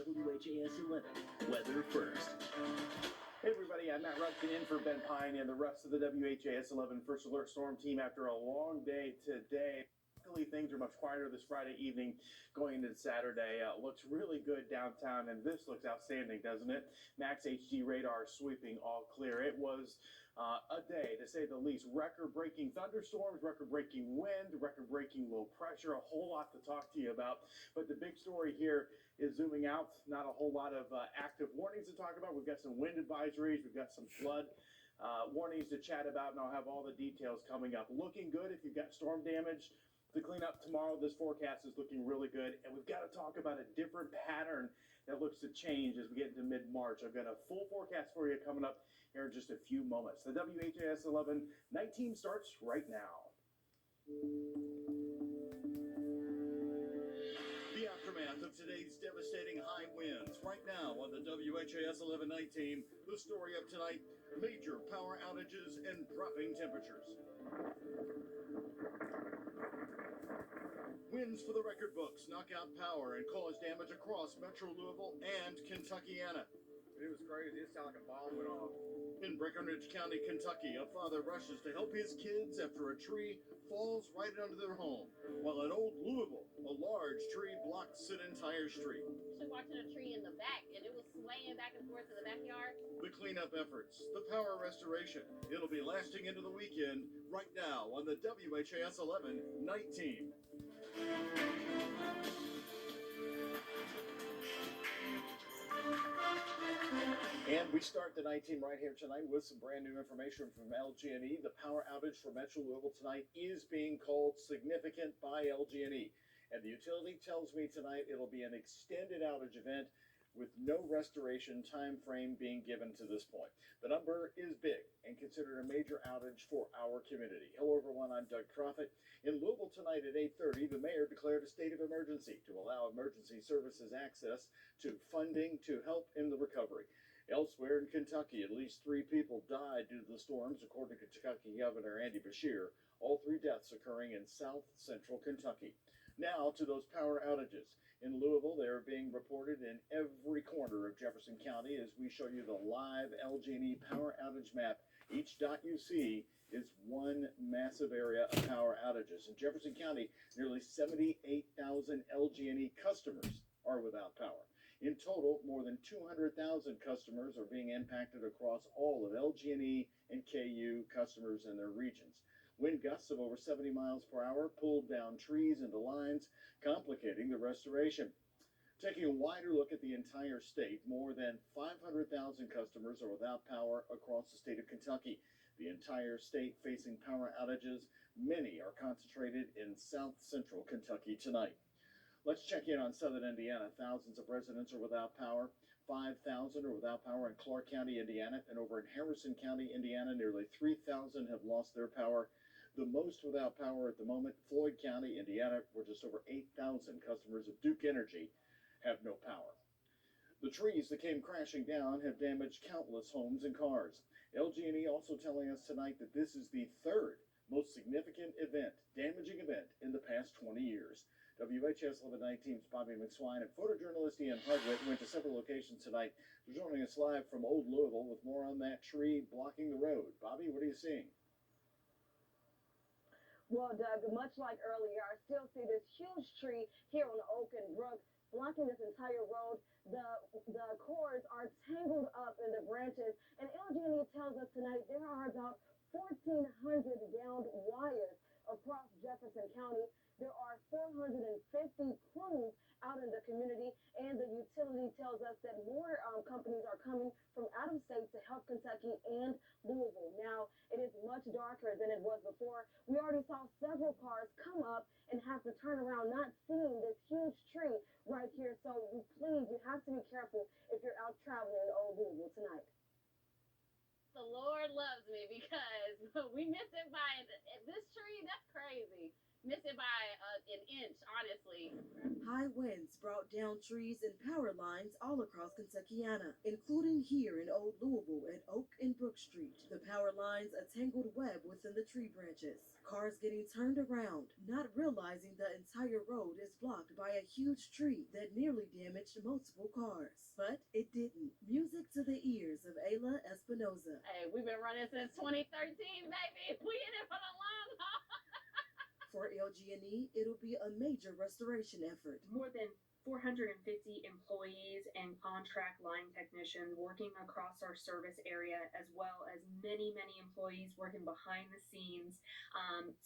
WHAS 11 Weather First. Hey everybody, I'm Matt Rudkin in for Ben Pine and the rest of the WHAS 11 First Alert Storm team after a long day today. Luckily, things are much quieter this Friday evening going into Saturday. Looks really good downtown, and this looks outstanding, doesn't it? Max HD radar sweeping all clear. It was a day, to say the least. Record-breaking thunderstorms, record-breaking wind, record-breaking low pressure, a whole lot to talk to you about. But the big story here is zooming out. Not a whole lot of active warnings to talk about. We've got some wind advisories. We've got some flood warnings to chat about, and I'll have all the details coming up. Looking good if you've got storm damage to clean up tomorrow. This forecast is looking really good, and we've got to talk about a different pattern that looks to change as we get into mid-March. I've got a full forecast for you coming up here in just a few moments. The WHAS 11 night team starts right now. The aftermath of today's devastating high winds. Right now on the WHAS 11 night team, the story of tonight: major power outages and dropping temperatures. Winds for the record books knock out power and cause damage across Metro Louisville and Kentuckiana. It was crazy. It sounded like a bomb went off. In Breckinridge County, Kentucky, a father rushes to help his kids after a tree falls right under their home. While in Old Louisville, a large tree blocks an entire street. Actually watching a tree in the back, and it was swaying back and forth in the backyard. The cleanup efforts, the power restoration. It'll be lasting into the weekend right now on the WHAS 11 night team. And we start the night team right here tonight with some brand new information from LG&E. The power outage for Metro Louisville tonight is being called significant by LG&E. And the utility tells me tonight it'll be an extended outage event with no restoration time frame being given to this point. The number is big and considered a major outage for our community. Hello everyone, I'm Doug Croffett. In Louisville tonight at 8:30, the mayor declared a state of emergency to allow emergency services access to funding to help in the recovery. Elsewhere in Kentucky, at least 3 people died due to the storms, according to Kentucky Governor Andy Beshear. All 3 deaths occurring in south central Kentucky. Now to those power outages. In Louisville, they are being reported in every corner of Jefferson County as we show you the live LG&E power outage map. Each dot you see is one massive area of power outages. In Jefferson County, nearly 78,000 LG&E customers are without power. In total, more than 200,000 customers are being impacted across all of LG&E and KU customers in their regions. Wind gusts of over 70 miles per hour pulled down trees into lines, complicating the restoration. Taking a wider look at the entire state, more than 500,000 customers are without power across the state of Kentucky. The entire state facing power outages. Many are concentrated in south central Kentucky tonight. Let's check in on southern Indiana. Thousands of residents are without power. 5,000 are without power in Clark County, Indiana, and over in Harrison County, Indiana, nearly 3,000 have lost their power. The most without power at the moment, Floyd County, Indiana, where just over 8,000 customers of Duke Energy have no power. The trees that came crashing down have damaged countless homes and cars. LG&E also telling us tonight that this is the 3rd most significant damaging event in the past 20 years. WHAS 1119's Bobby McSwine and photojournalist Ian Hardwick went to several locations tonight. They're joining us live from Old Louisville with more on that tree blocking the road. Bobby, what are you seeing? Well, Doug, much like earlier, I still see this huge tree here on Oaken Brook blocking this entire road. The cords are tangled up in the branches, and LG&E tells us tonight there are about 1,400 downed wires across Jefferson County. There are 450 crews out in the community, and the utility tells us that more companies are coming from out of state to help Kentucky and Louisville. Now, it is much darker than it was before. We already saw several cars come up and have to turn around, not seeing this huge tree right here. So please, you have to be careful if you're out traveling in Old Louisville tonight. The Lord loves me because we missed it by this tree. That's crazy. Missed it by an inch. honestly. High winds brought down trees and power lines all across Kentuckiana, including here in Old Louisville at Oak and Brook Street. The power lines a tangled web within the tree branches. Cars getting turned around, not realizing the entire road is blocked by a huge tree that nearly damaged multiple cars. But it didn't. Music to the ears of Ayla Espinoza. Hey, we've been running since 2013, baby. We in it for the long haul. For LG&E, it'll be a major restoration effort. More than 450 employees and contract line technicians working across our service area, as well as many employees working behind the scenes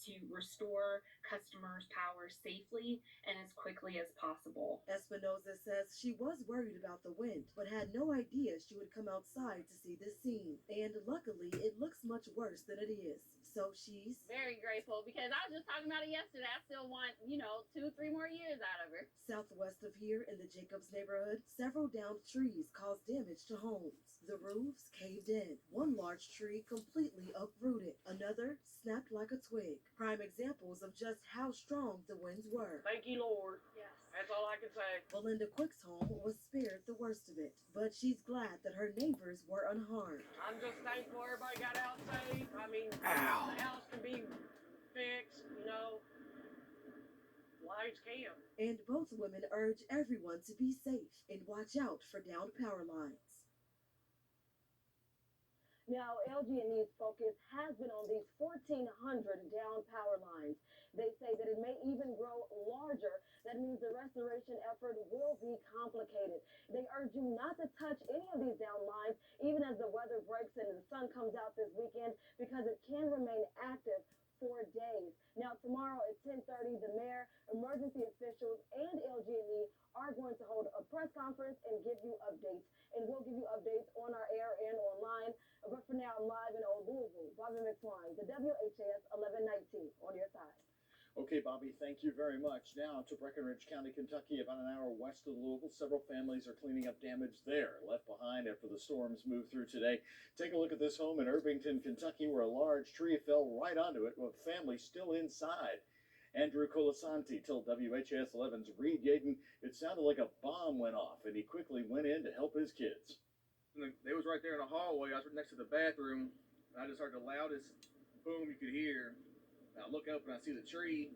to restore customers' power safely and as quickly as possible. Espinoza says she was worried about the wind, but had no idea she would come outside to see this scene. And luckily, it looks much worse than it is. So she's very grateful because I was just talking about it yesterday. I still want, 2-3 more years out of her. Southwest of here in the Jacobs neighborhood, several downed trees caused damage to homes. The roofs caved in. One large tree completely uprooted. Another snapped like a twig. Prime examples of just how strong the winds were. Thank you, Lord. Yes. That's all I can say. Belinda Quick's home was spared the worst of it, but she's glad that her neighbors were unharmed. I'm just thankful everybody got out safe. I mean, Ow. the house can be fixed, Lives can. And both women urge everyone to be safe and watch out for downed power lines. Now, LG&E's focus has been on these 1,400 down power lines. They say that it may even grow larger. That means the restoration effort will be complicated. They urge you not to touch any of these down lines, even as the weather breaks and the sun comes out this weekend, because it can remain active for days. Now, tomorrow at 10:30, the mayor, emergency officials, and LG&E are going to hold a press conference and give you updates. And we'll give you updates on our air and online. But for now, I'm live in Old Louisville. Bobby McFarland, the WHAS 1119 on your side. Okay, Bobby, thank you very much. Now to Breckinridge County, Kentucky, about an hour west of Louisville. Several families are cleaning up damage there, left behind after the storms moved through today. Take a look at this home in Irvington, Kentucky, where a large tree fell right onto it with families still inside. Andrew Colasanti told WHAS 11's Reed Yaden it sounded like a bomb went off, and he quickly went in to help his kids. And they was right there in the hallway. I was right next to the bathroom. And I just heard the loudest boom you could hear. And I look up and I see the tree.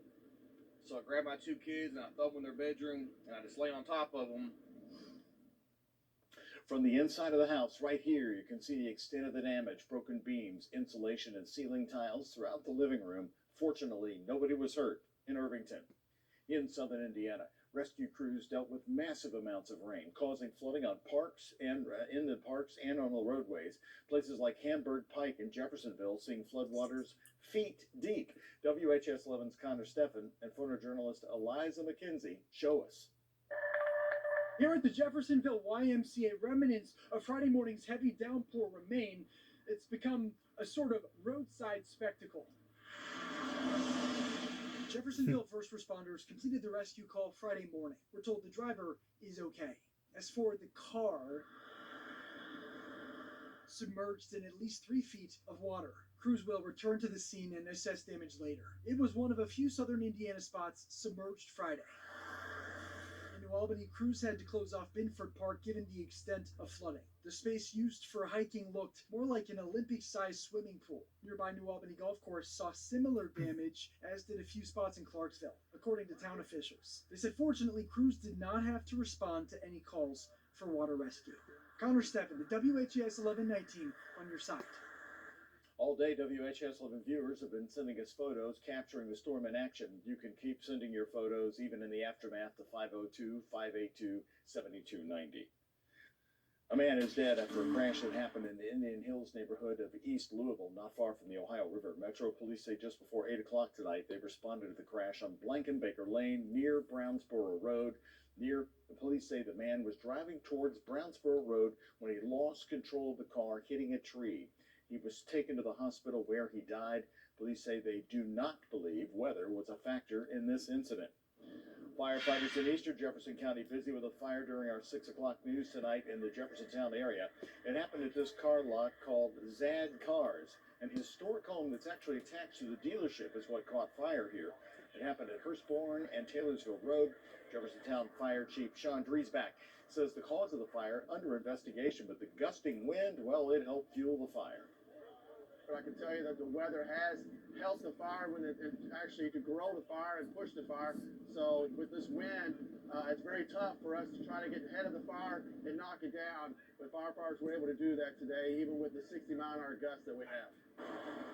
So I grab my two kids and I throw them in their bedroom. And I just lay on top of them. From the inside of the house, right here, you can see the extent of the damage, broken beams, insulation, and ceiling tiles throughout the living room. Fortunately, nobody was hurt in Irvington. In southern Indiana, rescue crews dealt with massive amounts of rain, causing flooding on parks and in the parks and on the roadways. Places like Hamburg Pike and Jeffersonville seeing floodwaters feet deep. WHS 11's Connor Steffen and photojournalist Eliza McKenzie show us. Here at the Jeffersonville YMCA, remnants of Friday morning's heavy downpour remain. It's become a sort of roadside spectacle. Jeffersonville first responders completed the rescue call Friday morning. We're told the driver is okay. As for the car, submerged in at least 3 feet of water. Crews will return to the scene and assess damage later. It was one of a few southern Indiana spots submerged Friday. In New Albany, crews had to close off Binford Park given the extent of flooding. The space used for hiking looked more like an Olympic-sized swimming pool. Nearby New Albany Golf Course saw similar damage, as did a few spots in Clarksville, according to town officials. They said fortunately crews did not have to respond to any calls for water rescue. Connor Steffen, the WHS 1119 on your side. All day, WHS 11 viewers have been sending us photos capturing the storm in action. You can keep sending your photos even in the aftermath to 502-582-7290. A man is dead after a crash that happened in the Indian Hills neighborhood of East Louisville, not far from the Ohio River. Metro Police say just before 8 o'clock tonight, they responded to the crash on Blankenbaker Lane near Brownsboro Road. The police say the man was driving towards Brownsboro Road when he lost control of the car, hitting a tree. He was taken to the hospital where he died. Police say they do not believe weather was a factor in this incident. Firefighters in eastern Jefferson County busy with a fire during our 6 o'clock news tonight in the Jeffersontown area. It happened at this car lot called Zad Cars, an historic home that's actually attached to the dealership is what caught fire here. It happened at Hurstbourne and Taylorsville Road. Jeffersontown Fire Chief Sean Driesbach says the cause of the fire under investigation, but the gusting wind, well, it helped fuel the fire. But I can tell you that the weather has helped the fire when it actually to grow the fire and push the fire. So with this wind, it's very tough for us to try to get ahead of the fire and knock it down. But firefighters were able to do that today, even with the 60-mile-an-hour gusts that we have.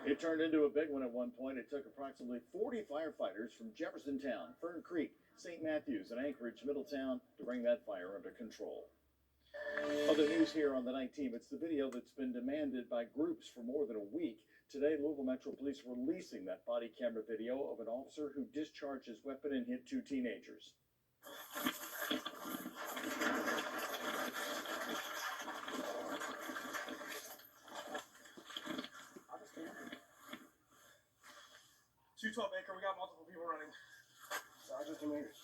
It turned into a big one at one point. It took approximately 40 firefighters from Jeffersontown, Fern Creek, St. Matthews, and Anchorage, Middletown to bring that fire under control. Other news here on the 19th, it's the video that's been demanded by groups for more than a week. Today, Louisville Metro Police releasing that body camera video of an officer who discharged his weapon and hit two teenagers. $212 Acre, we got multiple people running. Sergeant Dominguez,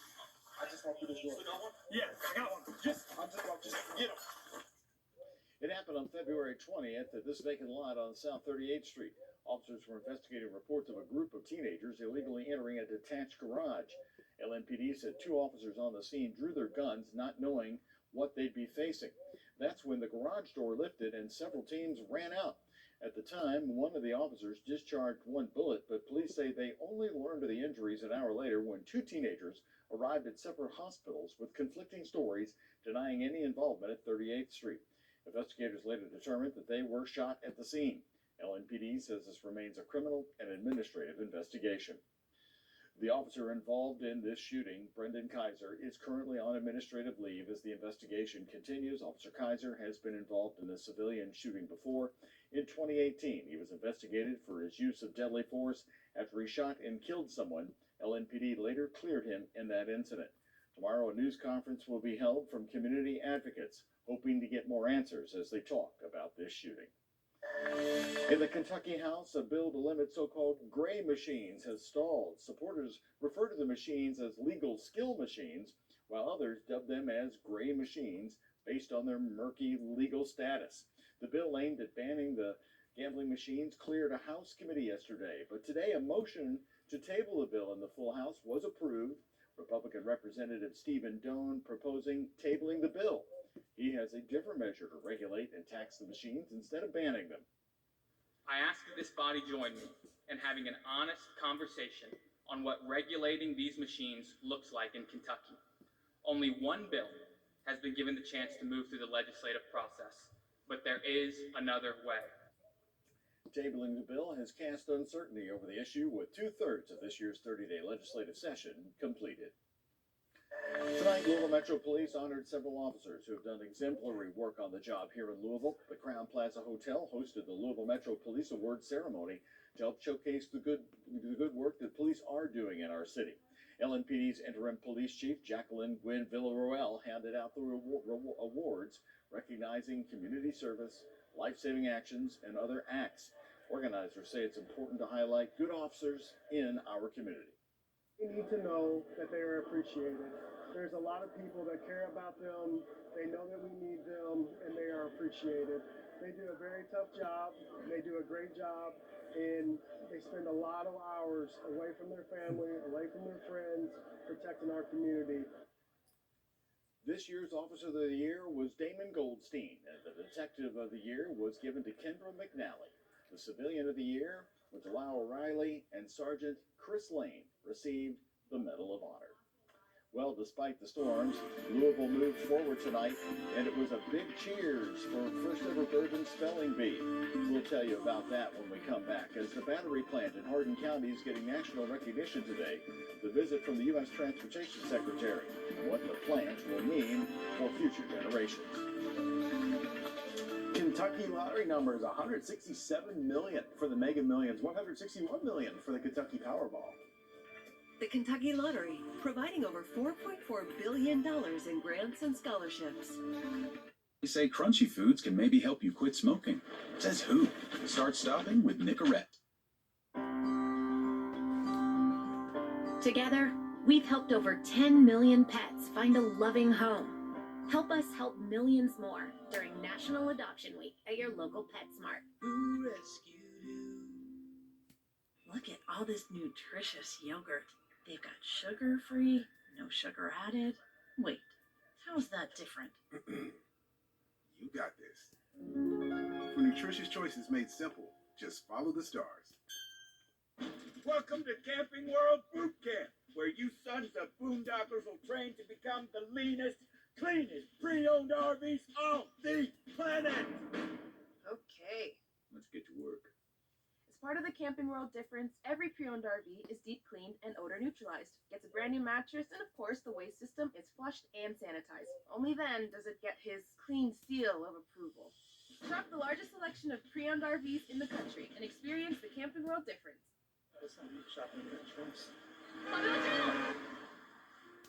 I just want you to do it. You got one? Yeah, I got one. Just get him. It happened on February 20th at this vacant lot on South 38th Street. Officers were investigating reports of a group of teenagers illegally entering a detached garage. LMPD said two officers on the scene drew their guns, not knowing what they'd be facing. That's when the garage door lifted and several teens ran out. At the time, one of the officers discharged one bullet, but police say they only learned of the injuries an hour later when two teenagers arrived at separate hospitals with conflicting stories denying any involvement at 38th Street. Investigators later determined that they were shot at the scene. LNPD says this remains a criminal and administrative investigation. The officer involved in this shooting, Brendan Kaiser, is currently on administrative leave as the investigation continues. Officer Kaiser has been involved in a civilian shooting before. In 2018, he was investigated for his use of deadly force after he shot and killed someone. LNPD later cleared him in that incident. Tomorrow, a news conference will be held from community advocates, hoping to get more answers as they talk about this shooting. In the Kentucky House, a bill to limit so-called gray machines has stalled. Supporters refer to the machines as legal skill machines, while others dub them as gray machines based on their murky legal status. The bill aimed at banning the gambling machines cleared a House committee yesterday, but today a motion to table the bill in the full House was approved. Republican Representative Stephen Doan proposing tabling the bill. He has a different measure to regulate and tax the machines instead of banning them. I ask that this body join me in having an honest conversation on what regulating these machines looks like in Kentucky. Only one bill has been given the chance to move through the legislative process, but there is another way. Tabling the bill has cast uncertainty over the issue, with 2/3 of this year's 30-day legislative session completed. Tonight, Louisville Metro Police honored several officers who have done exemplary work on the job here in Louisville. The Crown Plaza Hotel hosted the Louisville Metro Police Awards ceremony to help showcase the good work that police are doing in our city. LNPD's interim police chief, Jacqueline Gwynn Villaroel, handed out the awards recognizing community service, life-saving actions, and other acts. Organizers say it's important to highlight good officers in our community. They need to know that they are appreciated. There's a lot of people that care about them. They know that we need them, and they are appreciated. They do a very tough job. They do a great job, and they spend a lot of hours away from their family, away from their friends, protecting our community. This year's Officer of the Year was Damon Goldstein, and the Detective of the Year was given to Kendra McNally. The Civilian of the Year was Lyle O'Reilly, and Sergeant Chris Lane received the Medal of Honor. Well, despite the storms, Louisville moved forward tonight, and it was a big cheers for first ever bourbon spelling bee. We'll tell you about that when we come back, as the battery plant in Hardin County is getting national recognition today. The visit from the U.S. Transportation Secretary, and what the plant will mean for future generations. Kentucky lottery number is 167 million for the Mega Millions, 161 million for the Kentucky Powerball. The Kentucky Lottery, providing over $4.4 billion in grants and scholarships. They say crunchy foods can maybe help you quit smoking. Says who? Start stopping with Nicorette. Together, we've helped over 10 million pets find a loving home. Help us help millions more during National Adoption Week at your local PetSmart. Who rescued you? Look at all this nutritious yogurt. They've got sugar-free, no sugar added. Wait, how's that different? You got this. For nutritious choices made simple, just follow the stars. Welcome to Camping World Boot Camp, where you sons of boondockers will train to become the leanest, cleanest pre-owned RVs on the planet. Okay. Let's get to work. As part of the Camping World difference, every pre-owned RV is deep cleaned and odor neutralized. Gets a brand new mattress, and of course, the waste system is flushed and sanitized. Only then does it get his clean seal of approval. Shop the largest selection of pre-owned RVs in the country and experience the Camping World difference.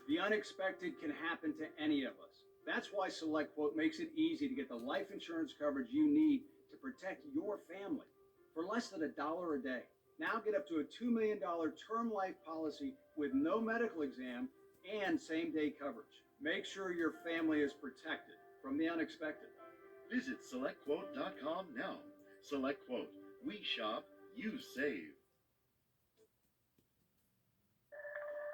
The unexpected can happen to any of us. That's why SelectQuote makes it easy to get the life insurance coverage you need to protect your family for less than $1 a day. Now get up to a $2 million term life policy with no medical exam and same-day coverage. Make sure your family is protected from the unexpected. Visit SelectQuote.com now. SelectQuote. We shop, you save.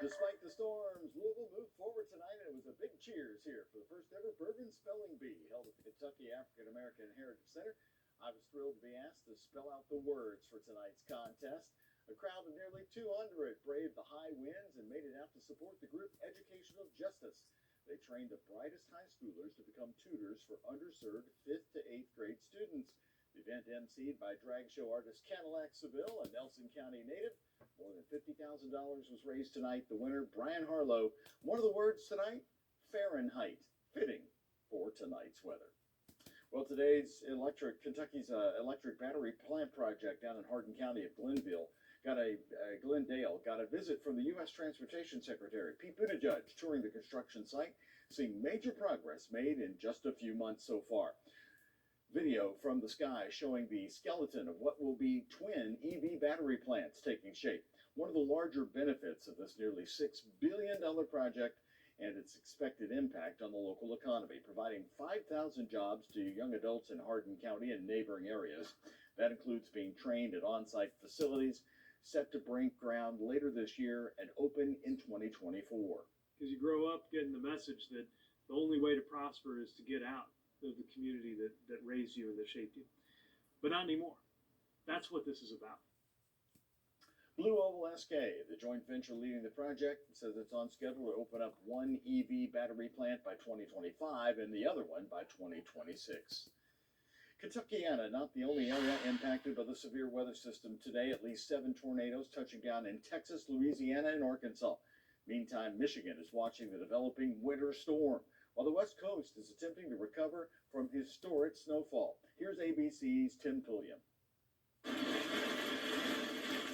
Despite the storms, Louisville moved forward tonight, and it was a big cheers here for the first ever Bourbon Spelling Bee held at the Kentucky African American Heritage Center. I was thrilled to be asked to spell out the words for tonight's contest. A crowd of nearly 200 braved the high winds and made it out to support the group Educational Justice. They trained the brightest high schoolers to become tutors for underserved 5th to 8th grade students. The event emceed by drag show artist Cadillac Seville, a Nelson County native. More than $50,000 was raised tonight. The winner, Brian Harlow. One of the words tonight, Fahrenheit, fitting for tonight's weather. Well, today's Kentucky's electric battery plant project down in Hardin County of Glendale got a visit from the U.S. Transportation Secretary, Pete Buttigieg, touring the construction site, seeing major progress made in just a few months so far. Video from the sky showing the skeleton of what will be twin EV battery plants taking shape. One of the larger benefits of this nearly $6 billion project and its expected impact on the local economy, providing 5,000 jobs to young adults in Hardin County and neighboring areas. That includes being trained at on-site facilities, set to break ground later this year and open in 2024. Because you grow up getting the message that the only way to prosper is to get out of the community that raised you and that shaped you. But not anymore. That's what this is about. Blue Oval SK, the joint venture leading the project, says it's on schedule to open up one EV battery plant by 2025 and the other one by 2026. Kentuckiana, not the only area impacted by the severe weather system today. At least 7 tornadoes touching down in Texas, Louisiana, and Arkansas. Meantime, Michigan is watching the developing winter storm, while the West Coast is attempting to recover from historic snowfall. Here's ABC's Tim Pulliam.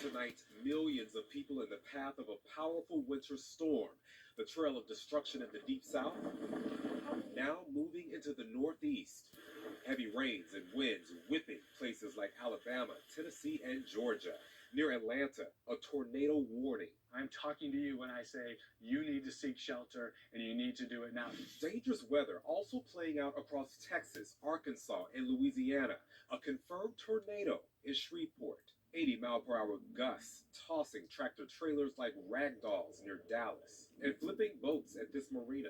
Tonight, millions of people in the path of a powerful winter storm. The trail of destruction in the Deep South, now moving into the Northeast. Heavy rains and winds whipping places like Alabama, Tennessee, and Georgia. Near Atlanta, a tornado warning. I'm talking to you when I say you need to seek shelter and you need to do it now. Dangerous weather also playing out across Texas, Arkansas, and Louisiana. A confirmed tornado in Shreveport. 80-mile-per-hour gusts tossing tractor trailers like rag dolls near Dallas and flipping boats at this marina.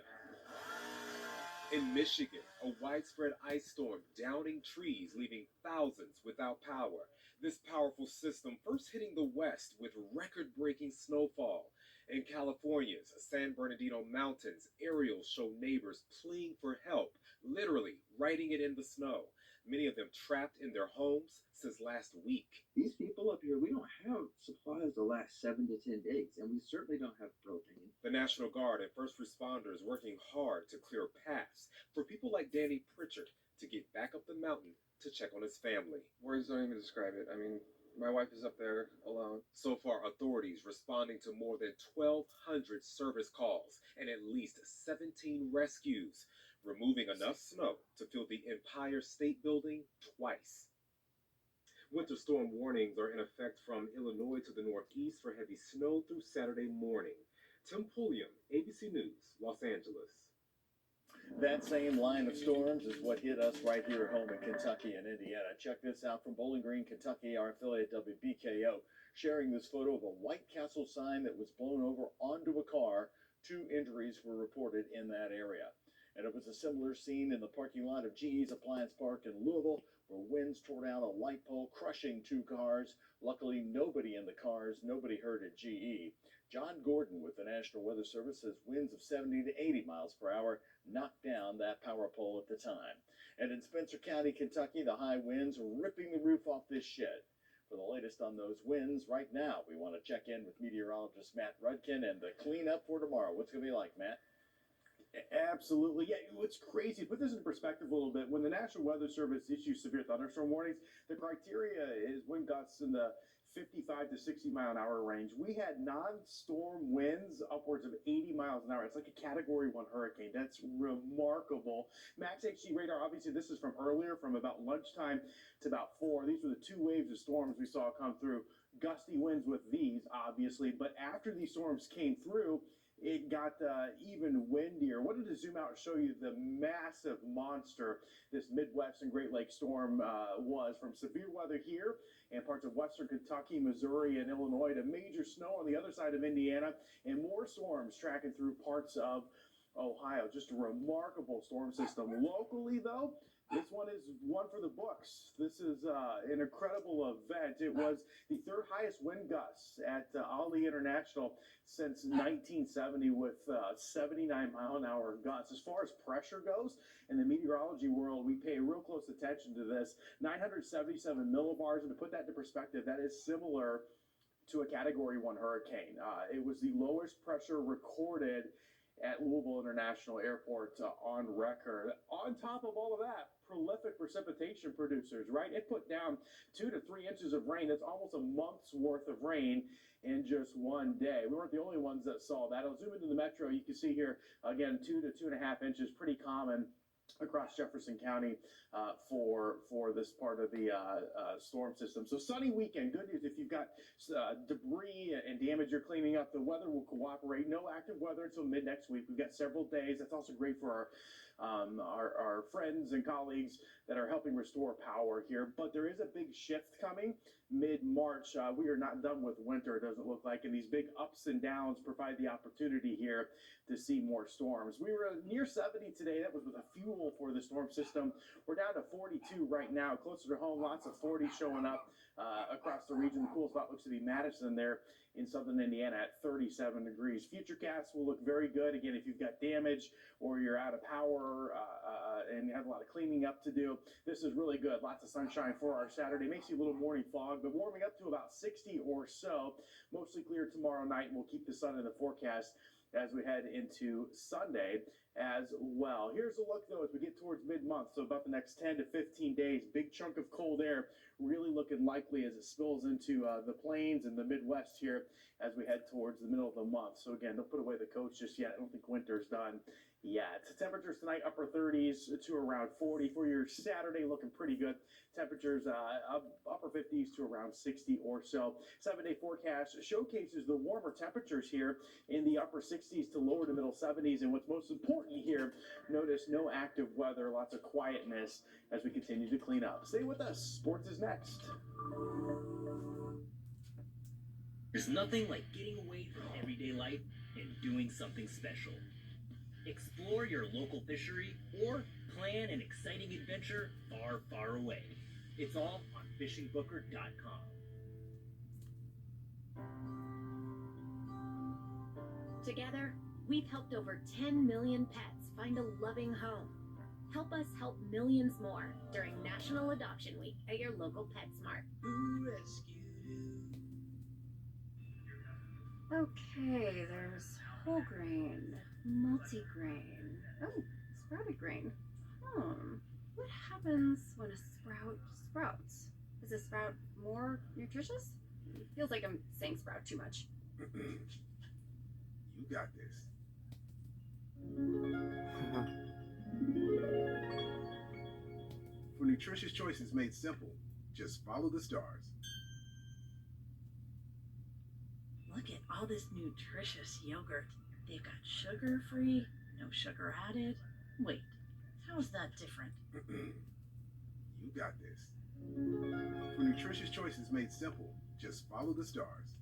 In Michigan, a widespread ice storm downing trees, leaving thousands without power. This powerful system first hitting the West with record-breaking snowfall. In California's San Bernardino Mountains, aerials show neighbors pleading for help, literally writing it in the snow. Many of them trapped in their homes since last week. These people up here, we don't have supplies to last 7 to 10 days, and we certainly don't have propane. The National Guard and first responders working hard to clear paths for people like Danny Pritchard to get back up the mountain to check on his family. Words don't even describe it. I mean, my wife is up there alone. So far, authorities responding to more than 1,200 service calls and at least 17 rescues, removing enough snow to fill the Empire State Building twice. Winter storm warnings are in effect from Illinois to the northeast for heavy snow through Saturday morning. Tim Pulliam, ABC News, Los Angeles. That same line of storms is what hit us right here at home in Kentucky and Indiana. Check this out from Bowling Green, Kentucky, our affiliate WBKO. sharing this photo of a White Castle sign that was blown over onto a car. 2 injuries were reported in that area. And it was a similar scene in the parking lot of GE's Appliance Park in Louisville, where winds tore down a light pole, crushing 2 cars. Luckily, nobody in the cars, nobody hurt at GE. John Gordon with the National Weather Service says winds of 70 to 80 miles per hour knocked down that power pole at the time. And in Spencer County, Kentucky, the high winds are ripping the roof off this shed. For the latest on those winds, right now, we want to check in with meteorologist Matt Rudkin and the cleanup for tomorrow. What's it going to be like, Matt? Absolutely. Yeah, what's crazy, put this in perspective a little bit. When the National Weather Service issues severe thunderstorm warnings, the criteria is wind gusts in the 55 to 60 mile an hour range. We had non-storm winds upwards of 80 miles an hour. It's like a category 1 hurricane. That's remarkable. Max HG radar, obviously this is from earlier, from about lunchtime to about 4. These were the 2 waves of storms we saw come through. Gusty winds with these, obviously, but after these storms came through, it got even windier. Wanted to zoom out and show you the massive monster this Midwest and Great Lakes storm was, from severe weather here in parts of western Kentucky, Missouri, and Illinois, to major snow on the other side of Indiana, and more storms tracking through parts of Ohio. Just a remarkable storm system. Locally, though, this one is one for the books. This is an incredible event. It was the 3rd highest wind gusts at Ali International since 1970, with 79 mile an hour gusts. As far as pressure goes, in the meteorology world, we pay real close attention to this. 977 millibars, and to put that into perspective, that is similar to a category 1 hurricane. It was the lowest pressure recorded at Louisville International Airport on record. On top of all of that, prolific precipitation producers, right? It put down 2 to 3 inches of rain. That's almost a month's worth of rain in just one day. We weren't the only ones that saw that. I'll zoom into the metro. You can see here, again, 2 to 2.5 inches, pretty common across Jefferson County for this part of the storm system. So sunny weekend. Good news if you've got debris and damage you're cleaning up, the weather will cooperate. No active weather until mid next week. We've got several days. That's also great for our friends and colleagues that are helping restore power here. But there is a big shift coming mid-March. We are not done with winter, it doesn't look like, and these big ups and downs provide the opportunity here to see more storms. We were near 70 today. That was with a fuel for the storm system. We're down to 42 right now, closer to home. Lots of 40 showing up across the region. The cool spot looks to be Madison there in southern Indiana at 37 degrees. Futurecasts will look very good. Again, if you've got damage or you're out of power and you have a lot of cleaning up to do, this is really good. Lots of sunshine for our Saturday. May see a little morning fog, but warming up to about 60 or so. Mostly clear tomorrow night, and we'll keep the sun in the forecast as we head into Sunday as well. Here's a look, though, as we get towards mid-month, so about the next 10 to 15 days. Big chunk of cold air really looking likely as it spills into the plains and the Midwest here as we head towards the middle of the month. So again, don't put away the coats just yet. I don't think winter's done yet. Temperatures tonight, upper 30s to around 40. For your Saturday, looking pretty good. Temperatures upper 50s to around 60 or so. 7-day forecast showcases the warmer temperatures here in the upper 60s to lower to middle 70s. And what's most important here, notice no active weather, lots of quietness as we continue to clean up. Stay with us. Sports is next. There's nothing like getting away from everyday life and doing something special. Explore your local fishery or plan an exciting adventure far, far away. It's all on fishingbooker.com. Together, we've helped over 10 million pets find a loving home. Help us help millions more during National Adoption Week at your local PetSmart. Okay, there's whole grain, multigrain, oh, sprouted grain. What happens when a sprout sprouts? Is a sprout more nutritious? Feels like I'm saying sprout too much. You got this. For nutritious choices made simple, just follow the stars. Look at all this nutritious yogurt. They've got sugar-free, no sugar added. Wait, how is that different? You got this. For nutritious choices made simple, Just follow the stars.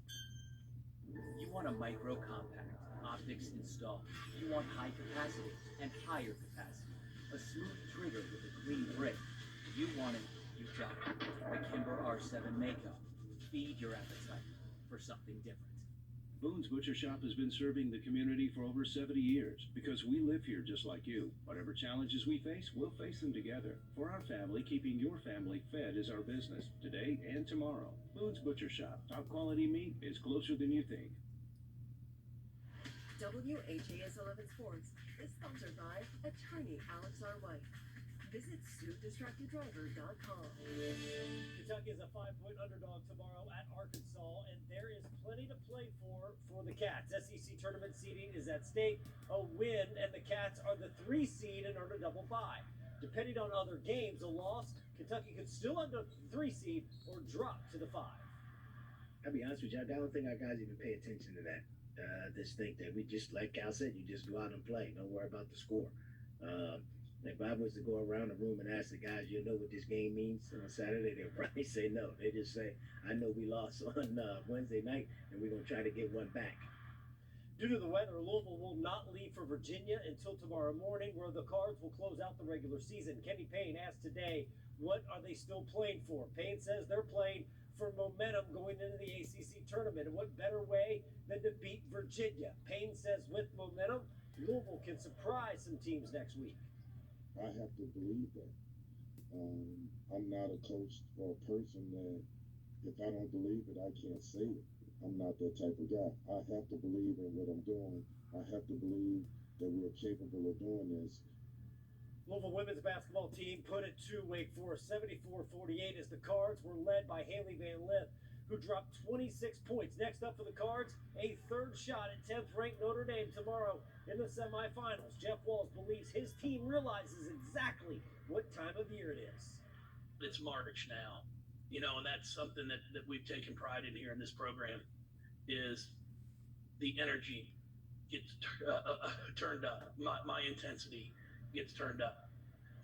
You want a micro compact, optics installed. You want high capacity and higher capacity. A smooth trigger with a clean grip. You want it, you got it. The Kimber R7 Mako. Feed your appetite for something different. Boone's Butcher Shop has been serving the community for over 70 years because we live here just like you. Whatever challenges we face, we'll face them together. For our family, keeping your family fed is our business, today and tomorrow. Boone's Butcher Shop. Top quality meat is closer than you think. WHAS 11 Sports is sponsored by attorney Alex R. White. Visit SueDistractedDriver.com. Kentucky is a 5-point underdog tomorrow at Arkansas, and there is plenty to play for the Cats. SEC tournament seeding is at stake. A win, and the Cats are the 3 seed and earn a double bye. Depending on other games, a loss, Kentucky could still end up the 3 seed or drop to the 5. I'll be honest with you, I don't think our guys even pay attention to that. I just think that we just, like Cal said, you just go out and play. Don't worry about the score. If I was to go around the room and ask the guys, you know what this game means on Saturday, they'll probably say no. They just say, I know we lost on Wednesday night, and we're going to try to get one back. Due to the weather, Louisville will not leave for Virginia until tomorrow morning, where the Cards will close out the regular season. Kenny Payne asked today, what are they still playing for? Payne says they're playing for momentum going into the ACC tournament. And what better way than to beat Virginia? Payne says with momentum, Louisville can surprise some teams next week. I have to believe that. I'm not a coach or a person that if I don't believe it, I can't say it. I'm not that type of guy. I have to believe in what I'm doing. I have to believe that we're capable of doing this. Louisville women's basketball team put it to Wake Forest 74-48 as the Cards were led by Haley Van Lith, who dropped 26 points. Next up for the Cards, a third shot at 10th-ranked Notre Dame tomorrow in the semifinals. Jeff Walls believes his team realizes exactly what time of year it is. It's March now, and that's something that we've taken pride in here in this program, is the energy gets turned up. My intensity gets turned up.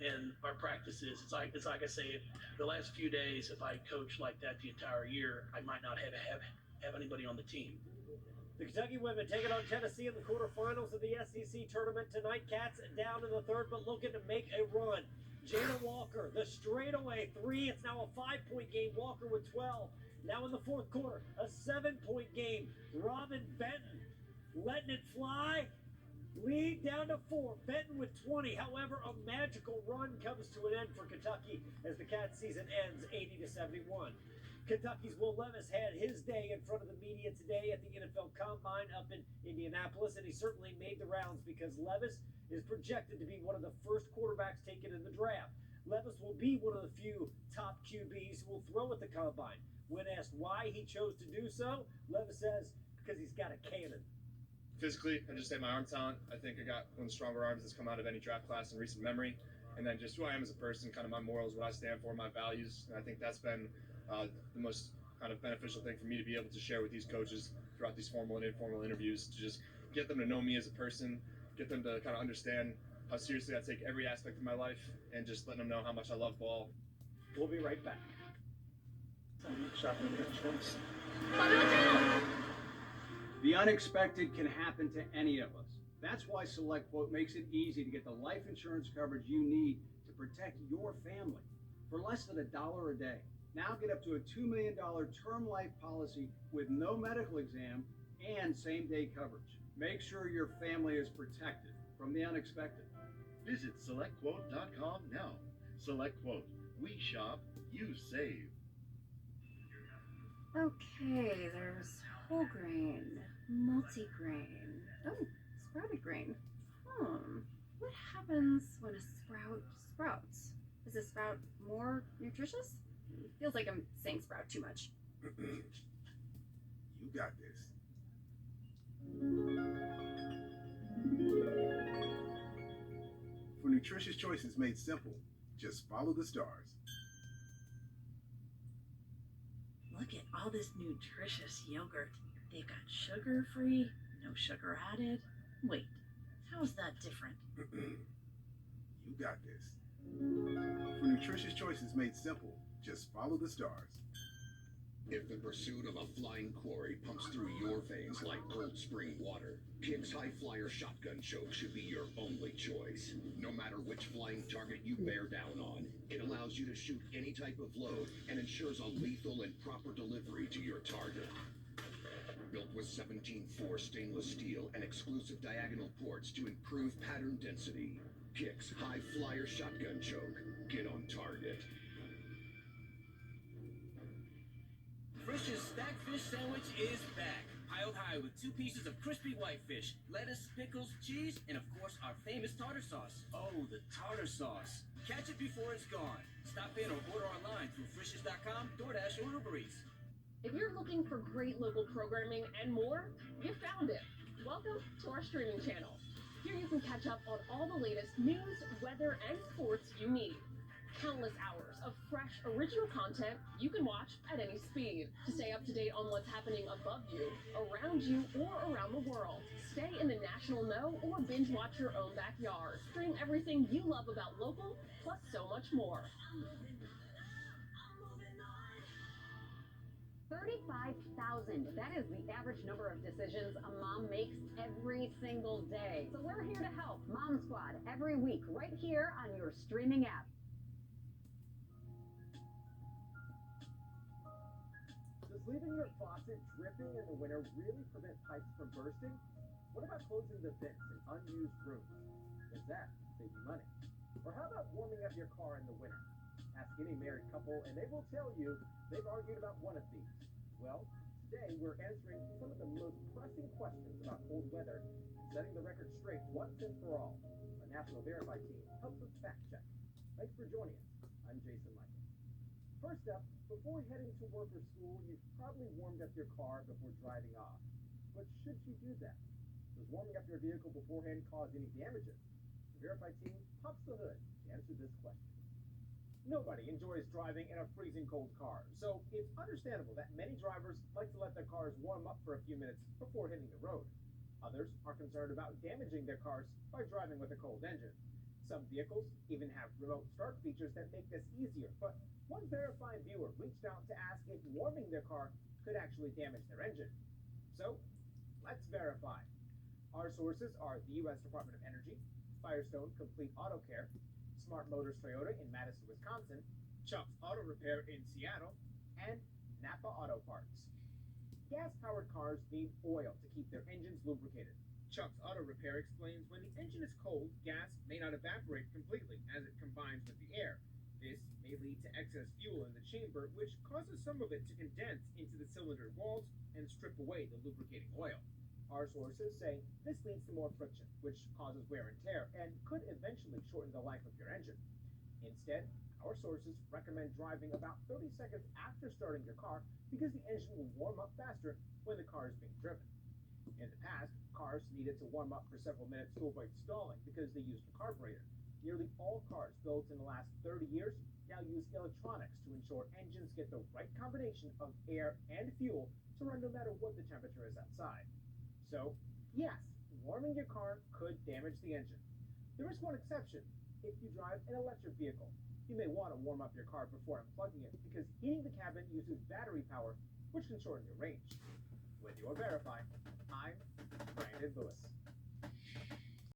And our practices, it's like I say, the last few days, if I coach like that the entire year, I might not have anybody on the team. The Kentucky women take it on Tennessee in the quarterfinals of the SEC tournament tonight. Cats down in the third, but looking to make a run. Jada Walker, the straightaway 3. It's now a 5-point game. Walker with 12. Now in the fourth quarter, a 7-point game. Robin Benton letting it fly. Lead down to 4. Benton with 20. However, a magical run comes to an end for Kentucky as the Cats season ends 80-71. Kentucky's Will Levis had his day in front of the media today at the NFL Combine up in Indianapolis, and he certainly made the rounds because Levis is projected to be one of the first quarterbacks taken in the draft. Levis will be one of the few top QBs who will throw at the Combine. When asked why he chose to do so, Levis says, because he's got a cannon. Physically, I just say my arm talent. I think I got one of the stronger arms that's come out of any draft class in recent memory. And then just who I am as a person, kind of my morals, what I stand for, my values. And I think that's been the most kind of beneficial thing for me to be able to share with these coaches throughout these formal and informal interviews, to just get them to know me as a person, get them to kind of understand how seriously I take every aspect of my life, and just letting them know how much I love ball. We'll be right back. The unexpected can happen to any of us. That's why SelectQuote makes it easy to get the life insurance coverage you need to protect your family for less than $1 a day. Now get up to a $2 million term life policy with no medical exam and same-day coverage. Make sure your family is protected from the unexpected. Visit SelectQuote.com now. SelectQuote. We shop, you save. Okay, there's whole grain, multigrain. Oh, sprouted grain. What happens when a sprout sprouts? Is a sprout more nutritious? Feels like I'm saying sprout too much. You got this. For nutritious choices made simple, just follow the stars. Look at all this nutritious yogurt. They've got sugar-free, no sugar added. Wait, how is that different? You got this. For nutritious choices made simple, just follow the stars. If the pursuit of a flying quarry pumps through your veins like cold spring water, Kick's High Flyer Shotgun Choke should be your only choice. No matter which flying target you bear down on, it allows you to shoot any type of load and ensures a lethal and proper delivery to your target. Built with 17-4 stainless steel and exclusive diagonal ports to improve pattern density, Kick's High Flyer Shotgun Choke. Get on target. Frisch's Stacked Fish Sandwich is back. Piled high with 2 pieces of crispy whitefish, lettuce, pickles, cheese, and of course our famous tartar sauce. Oh, the tartar sauce. Catch it before it's gone. Stop in or order online through Frisch's.com, DoorDash, or Uber Eats. If you're looking for great local programming and more, you found it. Welcome to our streaming channel. Here you can catch up on all the latest news, weather, and sports you need. Countless hours of fresh, original content you can watch at any speed. To stay up to date on what's happening above you, around you, or around the world. Stay in the national know or binge watch your own backyard. Stream everything you love about local, plus so much more. 35,000. That is the average number of decisions a mom makes every single day. So we're here to help. Mom Squad, every week, right here on your streaming app. Does leaving your faucet dripping in the winter really prevent pipes from bursting? What about closing the vents in unused rooms? Does that save you money? Or how about warming up your car in the winter? Ask any married couple and they will tell you they've argued about one of these. Well, today we're answering some of the most pressing questions about cold weather and setting the record straight once and for all. Our National Verify team helps us fact check. Thanks for joining us. I'm Jason Michael. First up, before heading to work or school, you've probably warmed up your car before driving off. But should you do that? Does warming up your vehicle beforehand cause any damages? The Verify team pops the hood to answer this question. Nobody enjoys driving in a freezing cold car, so it's understandable that many drivers like to let their cars warm up for a few minutes before hitting the road. Others are concerned about damaging their cars by driving with a cold engine. Some vehicles even have remote start features that make this easier, but one Verify viewer reached out to ask if warming their car could actually damage their engine. So, let's verify. Our sources are the U.S. Department of Energy, Firestone Complete Auto Care, Smart Motors Toyota in Madison, Wisconsin, Chuck's Auto Repair in Seattle, and Napa Auto Parts. Gas-powered cars need oil to keep their engines lubricated. Chuck's Auto Repair explains when the engine is cold, gas may not evaporate completely as it combines with the air. This may lead to excess fuel in the chamber, which causes some of it to condense into the cylinder walls and strip away the lubricating oil. Our sources say this leads to more friction, which causes wear and tear and could eventually shorten the life of your engine. Instead, our sources recommend driving about 30 seconds after starting your car because the engine will warm up faster when the car is being driven. In the past, cars needed to warm up for several minutes to avoid stalling because they used a carburetor. Nearly all cars built in the last 30 years now use electronics to ensure engines get the right combination of air and fuel to run no matter what the temperature is outside. So, yes, warming your car could damage the engine. There is one exception. If you drive an electric vehicle, you may want to warm up your car before unplugging it because heating the cabin uses battery power, which can shorten your range. With your Verify, I'm Brandon Lewis.